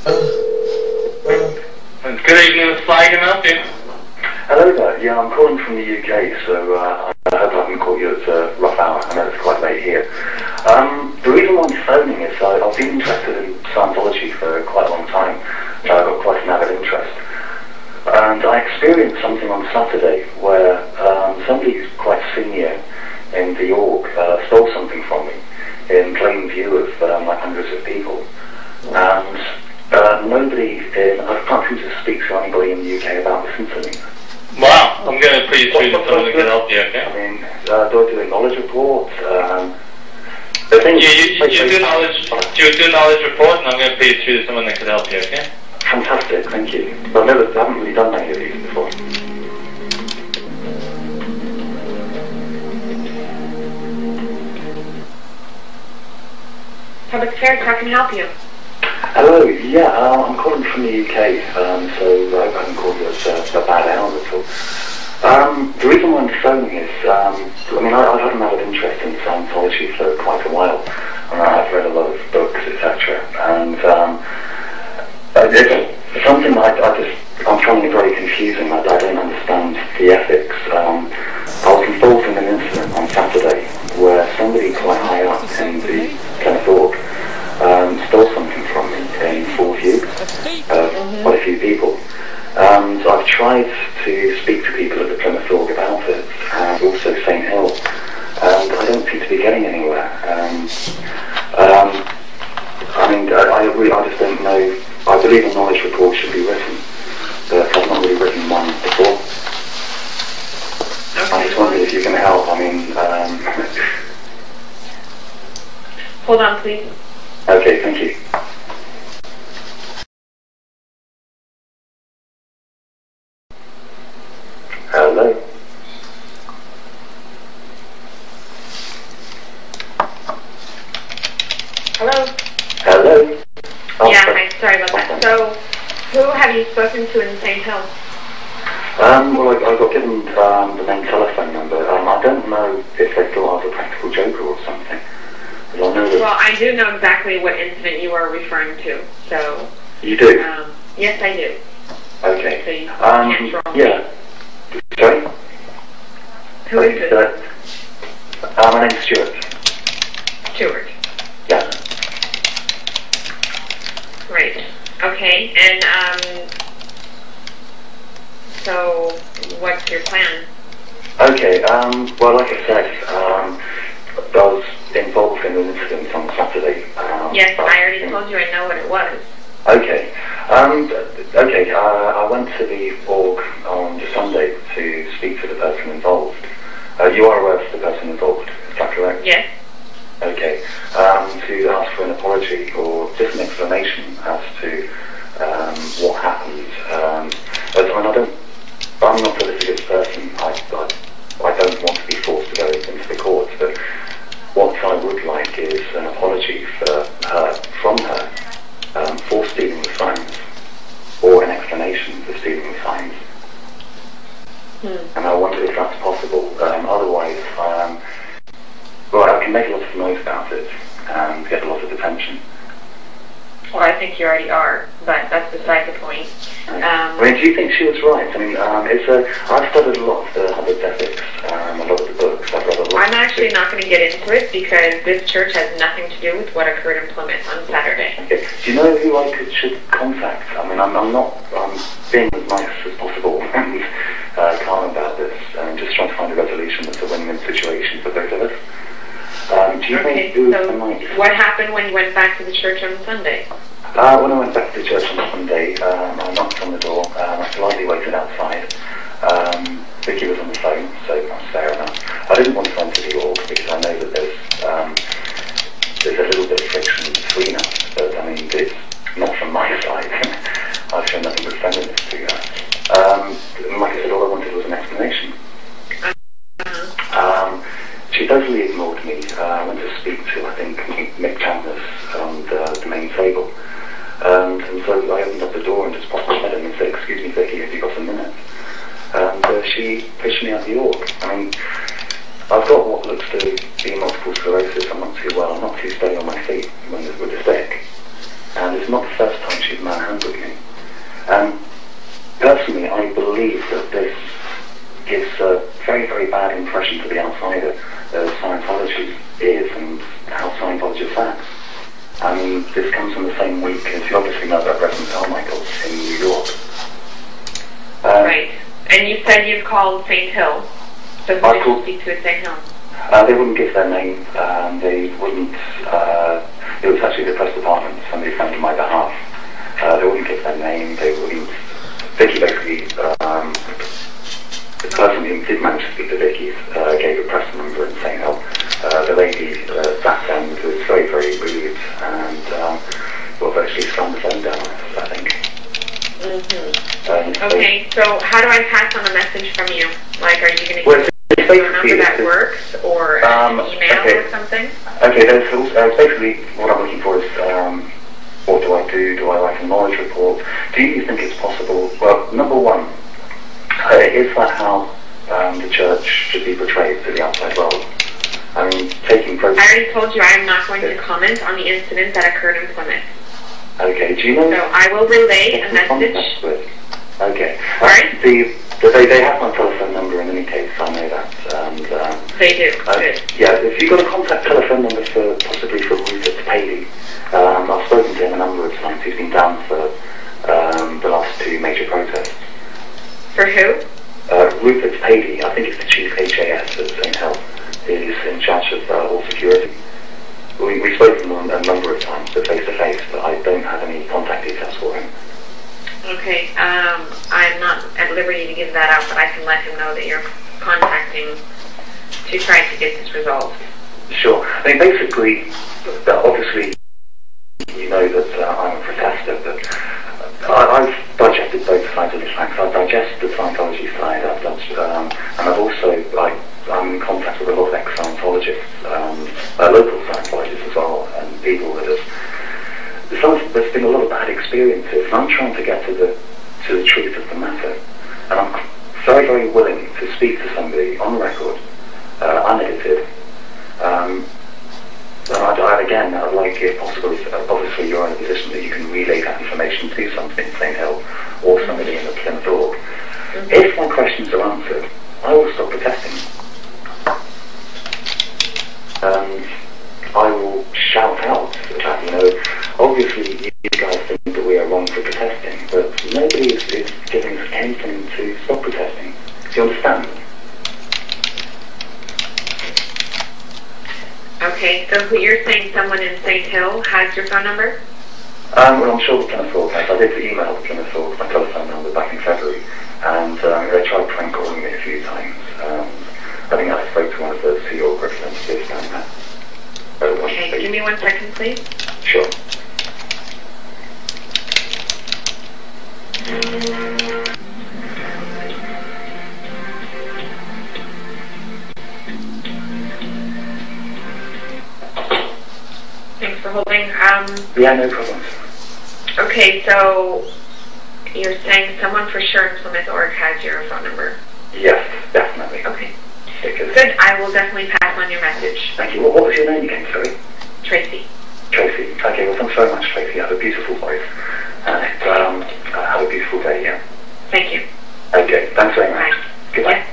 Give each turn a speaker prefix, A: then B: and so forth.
A: Good evening, it's Flag and help you.
B: Hello there, yeah, I'm calling from the UK, so I hope I haven't caught you at a rough hour. I know it's quite late here. The reason why I'm phoning is I've been interested in Scientology for quite a long time. I've got quite an avid interest. And I experienced something on Saturday where somebody who's quite senior in the org stole something from me in plain view of like hundreds of people. And nobody I can't seem to speak to anybody in the UK about this incident.
A: Wow, I'm going to put you through to someone that can help you, okay?
B: I mean, do I do a knowledge report?
A: You do knowledge report, and I'm going to put you through to someone that can help you, okay?
B: Fantastic, thank you. I haven't really done any of these before.
C: Public Affairs, how can I help you?
B: Hello, yeah, I'm calling from the UK, so I hope I haven't called you at a bad hour at all. The reason why I'm phoning is, I mean, I've had an avid interest in Scientology for quite a while, and I've read a lot of books, etc., and it's something that I'm finding very confusing. I don't understand the ethics. I was involved in an incident on Saturday where somebody quite high up in the Plymouth Org stole something from me in full view of quite a few people. And I've tried to speak to people at the Plymouth Org about it, and also St Hill, and I don't seem to be getting anywhere. I mean, I just don't know. I believe a knowledge report should be written, but I've not really written one before.
C: Okay.
B: I just wondered if you can help. I mean,
C: hold on, please.
B: Okay, thank you. Hello?
C: Hello?
B: Hello? Oh,
C: yeah, hi, sorry about that. So, who have you spoken to in St. Hill?
B: Well, I got given the main telephone number. I don't know if they thought I was a practical joker or something. Well,
C: I do know exactly what incident you are referring to, so...
B: You do?
C: Yes, I do.
B: Okay.
C: So you can't throw me.
B: Yeah. Sorry?
C: Who is it?
B: My name's Stuart.
C: Stuart.
B: Yeah.
C: Right. Okay, and, so, what's your plan?
B: Okay, well, like I said, I was involved in an incident on Saturday.
C: Yes, I already told you I know what it was.
B: Okay. I went to the org on the Sunday to speak to the person involved. You are aware of the person involved, is that correct?
C: Yes.
B: Okay. To ask for an apology or just an explanation as to what happened. I'm not a litigious person. I don't want to be forced to go into the courts, but what I would like is an apology from her for stealing the signs, or an explanation for stealing the signs. And I wonder if that's possible. Otherwise, I can make a lot of noise about it and get a lot of attention.
C: Well, I think you already are, but that's beside the point.
B: I mean, do you think she was right? I mean, I've studied a lot of the Hubbard's ethics, a lot of the books. I've read a lot.
C: I'm actually not going to get into it because this church has nothing to do with what occurred in Plymouth on Saturday.
B: Okay. Do you know who I should contact? I mean, I'm being as nice as possible and calm about this. I'm just trying to find a resolution that's a win-win situation for both of us. Do you think who I might?
C: What happened when you went back to the church on Sunday?
B: When I went back to the church on Sunday, I knocked on the door. I politely waited outside. Vicky was on the phone, so that's fair enough. I didn't want to enter the org because I know that there's a little bit of friction between us, but I mean, it's not from my side. I've shown nothing but friendliness to her. Like I said, all I wanted was an explanation. She totally ignored me. I went to speak to, I think, Mick Chandler's on the main table. And so I opened up the door and just popped my head in and said, "Excuse me, Vicky, have you got a minute?" And she pushed me out the org. I mean, I've got what looks to be multiple sclerosis. I'm not too well. I'm not too steady on my feet with a stick. And it's not the first time she'd manhandled me. Personally, I believe that this gives a very, very bad impression to the outsider of Scientology's ears and how Scientologists act. I mean, this comes from the same week as you obviously know about Reverend Carmichael in New York.
C: Right. And you said you've called St. Hill. So who did you speak to at St. Hill?
B: They wouldn't give their name. They wouldn't. It was actually the press department. Somebody phoned on my behalf. They wouldn't give their name. They wouldn't. Vicky basically, the person who did manage to speak to Vicky gave a press number in St. Hill. The lady back then was very, very rude and well, virtually slammed the phone down on us, I think.
C: Okay, so how do I pass on a message from you? Like, are you going to give me a number that works, or an email or something?
B: Okay, there's basically what I'm looking for is what do I do? Do I write a knowledge report? Do you think it's possible? Well, number one, is that how the church should be portrayed to the outside world? I mean, taking
C: I already told you I am not going to comment on the incident that occurred in Plymouth.
B: Okay, do you know?
C: So I will relay a message.
B: Okay.
C: Sorry?
B: They have my telephone number in any case, I know that. And,
C: they do, good.
B: Yeah, if you've got a contact telephone number for, possibly for Rupert Paley, I've spoken to him a number of times. He's been down for the last two major protests.
C: For who?
B: Rupert Paley, I think it's the chief HAS at St. Hill, is in charge of all security. We've spoken to him a number of times, but face to face, but I don't have any contact details for him.
C: Okay, I'm not at liberty to give that out, but I can let him know that you're contacting to try to get this resolved.
B: Sure. I mean, basically, obviously, you know that I'm a protester, but I've digested both sides of the facts. I've digested the Scientology side, and I've also, I'm in contact with a lot of ex-Scientologists, local Scientologists as well, and people that have, there's been a lot of bad experiences, and I'm trying to get to the truth of the matter, and I'm very, very willing to speak to somebody on record, unedited, and again, I'd like, if possible, obviously you're in a position that you can relay that information to somebody in St. Hill, or somebody in the Plymouth Org. If my questions are answered, I will stop protesting. And I will shout out that, you know, obviously you guys think that we are wrong for protesting, but nobody is giving us anything to stop protesting. Do you understand?
C: Okay, so you're saying someone in St. Hill has your phone number?
B: Well, I'm sure the Plymouth Org has. I did email the Plymouth Org my telephone number back in February, and they tried prank calling me a few times. I think I spoke to one of the Sea Org representatives down there.
C: Okay, give me 1 second, please.
B: Sure.
C: Thanks for holding.
B: Yeah, no problem.
C: Okay, so you're saying someone for sure in Plymouth Org has your phone number?
B: Yes, definitely.
C: Okay.
B: Because
C: Good, I will definitely pass on your message.
B: thank you. What was your name again, sorry?
C: Tracy.
B: Tracy. Okay, well, thanks very much, Tracy. You have a beautiful voice. And have a beautiful day, yeah.
C: Thank you.
B: Okay, thanks very much.
C: Bye.
B: Goodbye.
C: Yeah.